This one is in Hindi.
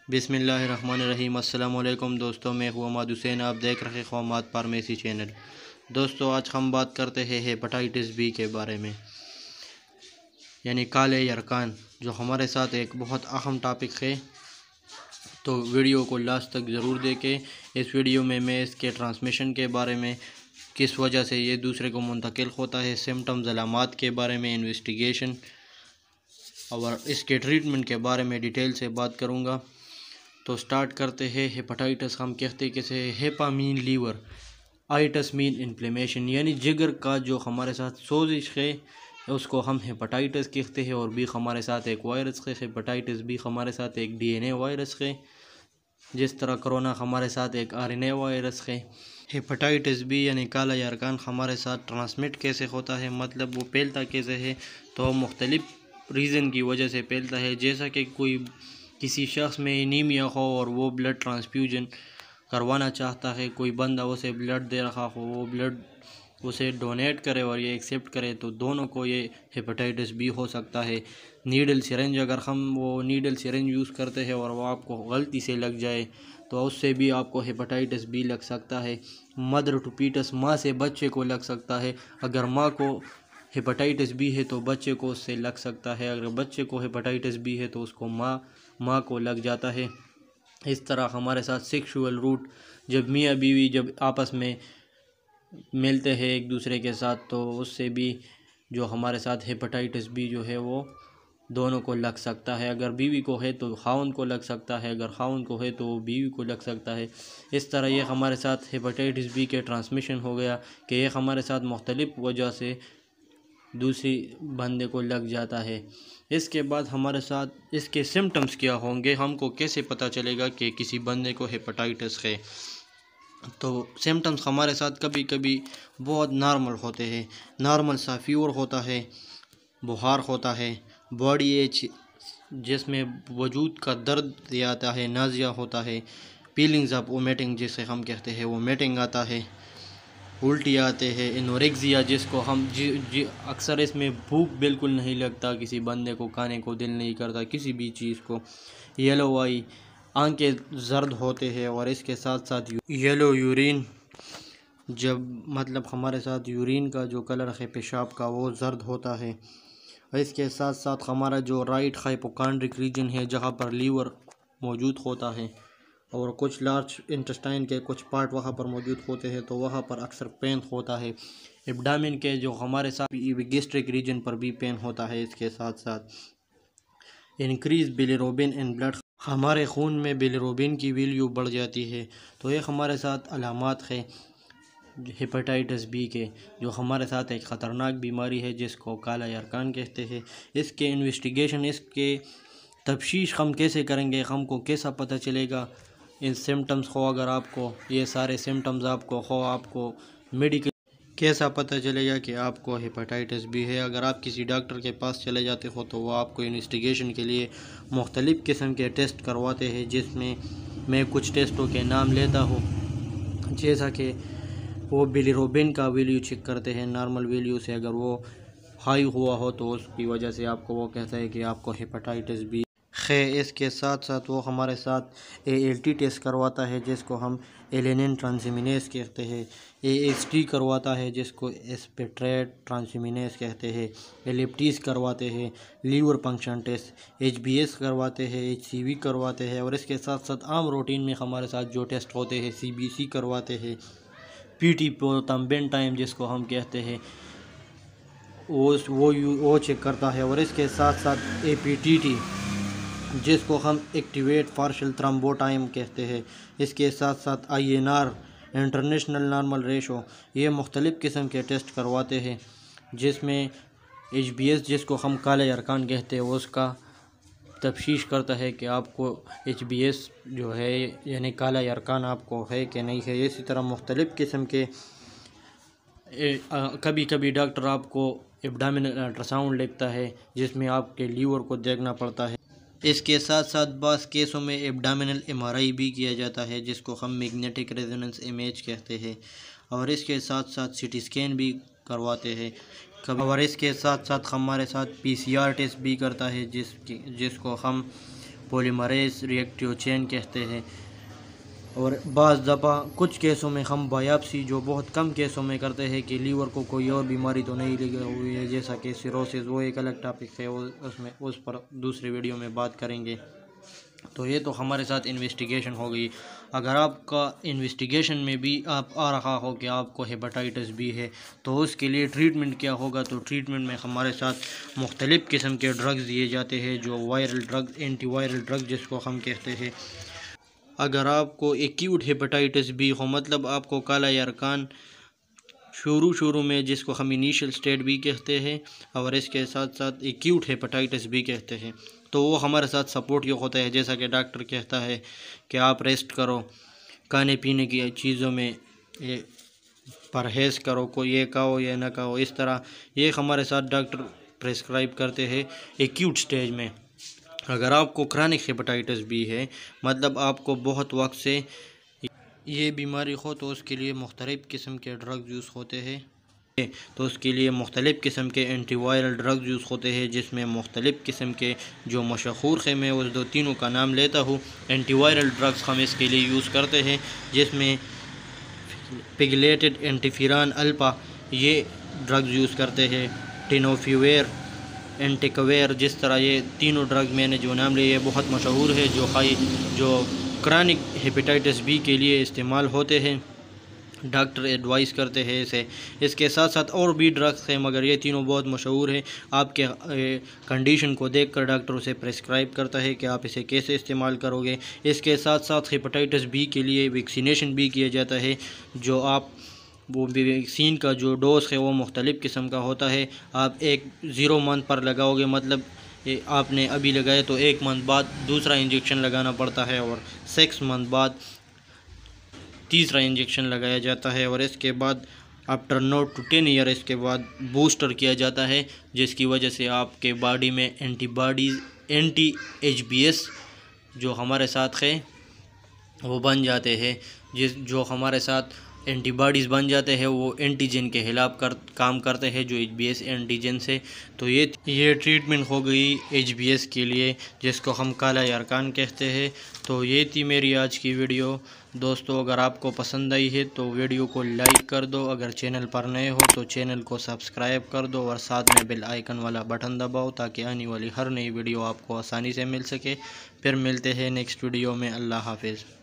बिस्मिल्लाहिर्रहमानिर्रहीम। अस्सलामुअलैकुम दोस्तों, मैं हूँ अहमद हुसैन। आप देख रहे हैं अहमद फार्मेसी चैनल। दोस्तों, आज हम बात करते हैं हेपेटाइटिस बी के बारे में, यानी काले यरकान, जो हमारे साथ एक बहुत अहम टॉपिक है। तो वीडियो को लास्ट तक ज़रूर देखें। इस वीडियो में मैं इसके ट्रांसमिशन के बारे में, किस वजह से ये दूसरे को मुंतकिल होता है, सिम्टम्स अलामात के बारे में, इन्वेस्टिगेशन और इसके ट्रीटमेंट के बारे में डिटेल से बात करूँगा। तो स्टार्ट करते हैं। हेपेटाइटिस हम कहते कैसे? Hepa mean liver, itis mean inflammation, यानी जिगर का जो हमारे साथ सोजिश है उसको हम हेपेटाइटिस कहते हैं। और बी हमारे साथ एक वायरस है, हेपेटाइटिस बी हमारे साथ एक डीएनए वायरस है, जिस तरह कोरोना हमारे साथ एक आरएनए वायरस है। हेपेटाइटिस बी यानी काला यरकान हमारे साथ ट्रांसमिट कैसे होता है, मतलब वो फैलता कैसे है? तो मुख्तलिफ रीज़न की वजह से फैलता है। जैसा कि कोई किसी शख्स में एनीमिया हो और वो ब्लड ट्रांसफ्यूजन करवाना चाहता है, कोई बंदा उसे ब्लड दे रहा हो, वो ब्लड उसे डोनेट करे और ये एक्सेप्ट करे, तो दोनों को ये हेपेटाइटिस बी हो सकता है। नीडल सिरेंज, अगर हम वो नीडल सिरेंज यूज़ करते हैं और वो आपको गलती से लग जाए तो उससे भी आपको हेपेटाइटिस बी लग सकता है। मदर टू पीटस, माँ से बच्चे को लग सकता है। अगर माँ को हेपेटाइटिस बी है तो बच्चे को उससे लग सकता है। अगर बच्चे को हेपेटाइटिस बी है तो उसको माँ को लग जाता है। इस तरह हमारे साथ सेक्सुअल रूट, जब मियाँ बीवी जब आपस में मिलते हैं एक दूसरे के साथ, तो उससे भी जो हमारे साथ हेपेटाइटिस बी जो है वो दोनों को लग सकता है। अगर बीवी को है तो खाउन को लग सकता है, अगर खाउन को है तो बीवी को लग सकता है। इस तरह ये हमारे साथ हेपेटाइटिस बी के ट्रांसमिशन हो गया कि ये हमारे साथ मुख्तलिफ वजह से दूसरी बंदे को लग जाता है। इसके बाद हमारे साथ इसके सिम्टम्स क्या होंगे, हमको कैसे पता चलेगा कि किसी बंदे को हेपेटाइटिस है? तो सिम्टम्स हमारे साथ कभी कभी बहुत नॉर्मल होते हैं। नॉर्मल सा फीवर होता है, बुखार होता है, बॉडी एच जिसमें वजूद का दर्द आता है, नाज़िया होता है, फीलिंग्स ऑफ वोमिटिंग जिसे हम कहते हैं, वोमिटिंग आता है, उल्टी आते हैं, एनोरेक्सिया जिसको हम अक्सर इसमें भूख बिल्कुल नहीं लगता, किसी बंदे को खाने को दिल नहीं करता किसी भी चीज़ को। येलो आई, आंखें जर्द होते हैं। और इसके साथ साथ येलो यूरिन, जब मतलब हमारे साथ यूरिन का जो कलर है पेशाब का वो जर्द होता है। और इसके साथ साथ हमारा जो राइट हाइपोकॉन्ड्रिक रीजन है, जहाँ पर लीवर मौजूद होता है और कुछ लार्ज इंटेस्टाइन के कुछ पार्ट वहाँ पर मौजूद होते हैं, तो वहाँ पर अक्सर पेन होता है। एब्डामिन के जो हमारे साथ गैस्ट्रिक रीजन पर भी पेन होता है। इसके साथ साथ इंक्रीज बिलिरुबिन इन ब्लड, हमारे खून में बिलिरुबिन की वैल्यू बढ़ जाती है। तो ये हमारे साथ अलामात है हेपेटाइटिस बी के, जो हमारे साथ एक ख़तरनाक बीमारी है जिसको काला यरकान कहते हैं। इसके इन्वेस्टिगेशन, इसके तफ्तीश हम कैसे करेंगे, हमको कैसा पता चलेगा इन सिम्टम्स को? अगर आपको ये सारे सिम्टम्स आपको मेडिकल कैसा पता चलेगा कि आपको हेपेटाइटिस बी है? अगर आप किसी डॉक्टर के पास चले जाते हो तो वो आपको इन्वेस्टिगेशन के लिए मुख्तलिफ़ किस्म के टेस्ट करवाते हैं, जिसमें मैं कुछ टेस्टों के नाम लेता हूँ। जैसा कि वो बिलिरुबिन का वैल्यू चेक करते हैं, नॉर्मल वैल्यू से अगर वो हाई हुआ हो तो उसकी वजह से आपको वो कहता है कि आपको हेपेटाइटिस बी है। इसके साथ साथ वो हमारे साथ ALT टेस्ट करवाता है, जिसको हम एलेनिन ट्रांसमिनेस कहते हैं। AST करवाता है, जिसको एस्पेट्रेट ट्रांसमिनेस कहते हैं। एलिप्टीज करवाते हैं, लीवर फंक्शन टेस्ट, HBS करवाते हैं, HCV करवाते हैं। और इसके साथ साथ आम रूटीन में हमारे साथ जो टेस्ट होते हैं, CBC करवाते हैं, PT प्रोथम्बिन टाइम जिसको हम कहते हैं, वो चेक करता है। और इसके साथ साथ APTT जिसको हम एक्टिवेट पार्शियल थ्रोम्बोटाइम कहते हैं। इसके साथ साथ INR इंटरनेशनल नॉर्मल रेशो, ये मुख्तलिफ़ किस्म के टेस्ट करवाते हैं, जिसमें HBS जिसको हम काला यरकान कहते हैं उसका तफ्तीश करता है कि आपको HBS जो है यानी काला यरकान आपको है कि नहीं है। इसी तरह मुख्तलिफ़ किस्म के कभी कभी डॉक्टर आपको एब्डोमिनल अल्ट्रासाउंड लिखता है, जिसमें आपके लीवर को देखना पड़ता है। इसके साथ साथ बास केसों में एब्डोमिनल MRI भी किया जाता है, जिसको हम मैग्नेटिक रेजोनेंस इमेज कहते हैं। और इसके साथ साथ CT स्कैन भी करवाते हैं। और इसके साथ साथ हमारे साथ PCR टेस्ट भी करता है, जिसको हम पॉलीमरेज रिएक्टिव चेन कहते हैं। और बाज़ दफ़ा कुछ केसों में हम बायोप्सी, जो बहुत कम केसों में करते हैं कि लीवर को कोई और बीमारी तो नहीं लगी हुई है, जैसा कि सिरोसिस, वो एक अलग टॉपिक है, उस पर दूसरी वीडियो में बात करेंगे। तो ये तो हमारे साथ इन्वेस्टिगेशन हो गई। अगर आपका इन्वेस्टिगेशन में भी आप आ रहा हो कि आपको हेपेटाइटिस बी है, तो उसके लिए ट्रीटमेंट क्या होगा। तो ट्रीटमेंट में हमारे साथ मुख्तलिफ़ किस्म के ड्रग्स दिए जाते हैं, जो वायरल ड्रग, एंटीवायरल ड्रग जिसको हम कहते हैं। अगर आपको एक्यूट हेपेटाइटिस बी हो, मतलब आपको काला यरकान शुरू में, जिसको हम इनिशियल स्टेट भी कहते हैं, और इसके साथ साथ एक्यूट हेपेटाइटिस भी कहते हैं, तो वो हमारे साथ सपोर्टिव होता है। जैसा कि डॉक्टर कहता है कि आप रेस्ट करो, खाने पीने की चीज़ों में ये परहेज़ करो, कोई ये खाओ या ना खाओ, इस तरह ये हमारे साथ डॉक्टर प्रेस्क्राइब करते हैं एक्यूट स्टेज में। अगर आपको क्रॉनिक हेपेटाइटिस बी है, मतलब आपको बहुत वक्त से ये बीमारी हो, तो उसके लिए मुख्तलिफ़ किस्म के ड्रग्स यूज़ होते हैं। तो उसके लिए मुख्तलिफ़ किस्म के एंटीवायरल ड्रग्स यूज़ होते हैं, जिसमें मुख्तलिफ़ किस्म के जो मशहूर है, मैं उस 2-3 का नाम लेता हूँ। एंटीवायरल ड्रग्स हम इसके लिए यूज़ करते हैं, जिसमें पिगलेटेड एंटीफिरान अल्फा ये ड्रग्स यूज़ करते हैं, टेनोफिवेर, एंटिकवेर, जिस तरह ये तीनों ड्रग मैंने जो नाम लिए, ये बहुत मशहूर है, जो क्रॉनिक हेपेटाइटिस बी के लिए इस्तेमाल होते हैं। डॉक्टर एडवाइस करते हैं इसे। इसके साथ साथ और भी ड्रग्स हैं, मगर ये तीनों बहुत मशहूर हैं। आपके कंडीशन को देखकर डॉक्टर उसे प्रेस्क्राइब करता है कि आप इसे कैसे इस्तेमाल करोगे। इसके साथ साथ हेपेटाइटिस बी के लिए वैक्सीनेशन भी किया जाता है, जो आप वो वैक्सीन का जो डोज है वो मुख्तलिफ़ किस्म का होता है। आप 0 मंथ पर लगाओगे, मतलब आपने अभी लगाया तो 1 मंथ बाद दूसरा इंजेक्शन लगाना पड़ता है, और 6 मंथ बाद तीसरा इंजेक्शन लगाया जाता है, और इसके बाद आफ्टर 9 to 10 ईयर इसके बाद बूस्टर किया जाता है, जिसकी वजह से आपके बॉडी में एंटीबॉडीज़, एंटी HBS जो हमारे साथ है वो बन जाते हैं। जो हमारे साथ एंटीबॉडीज़ बन जाते हैं, वो एंटीजन के खिलाफ काम करते हैं, जो HBS एंटीजन से। तो ये ट्रीटमेंट हो गई HBS के लिए, जिसको हम काला यरकान कहते हैं। तो ये थी मेरी आज की वीडियो। दोस्तों, अगर आपको पसंद आई है तो वीडियो को लाइक कर दो, अगर चैनल पर नए हो तो चैनल को सब्सक्राइब कर दो, और साथ में बेल आइकन वाला बटन दबाओ, ताकि आने वाली हर नई वीडियो आपको आसानी से मिल सके। फिर मिलते हैं नेक्स्ट वीडियो में। अल्लाह हाफिज़।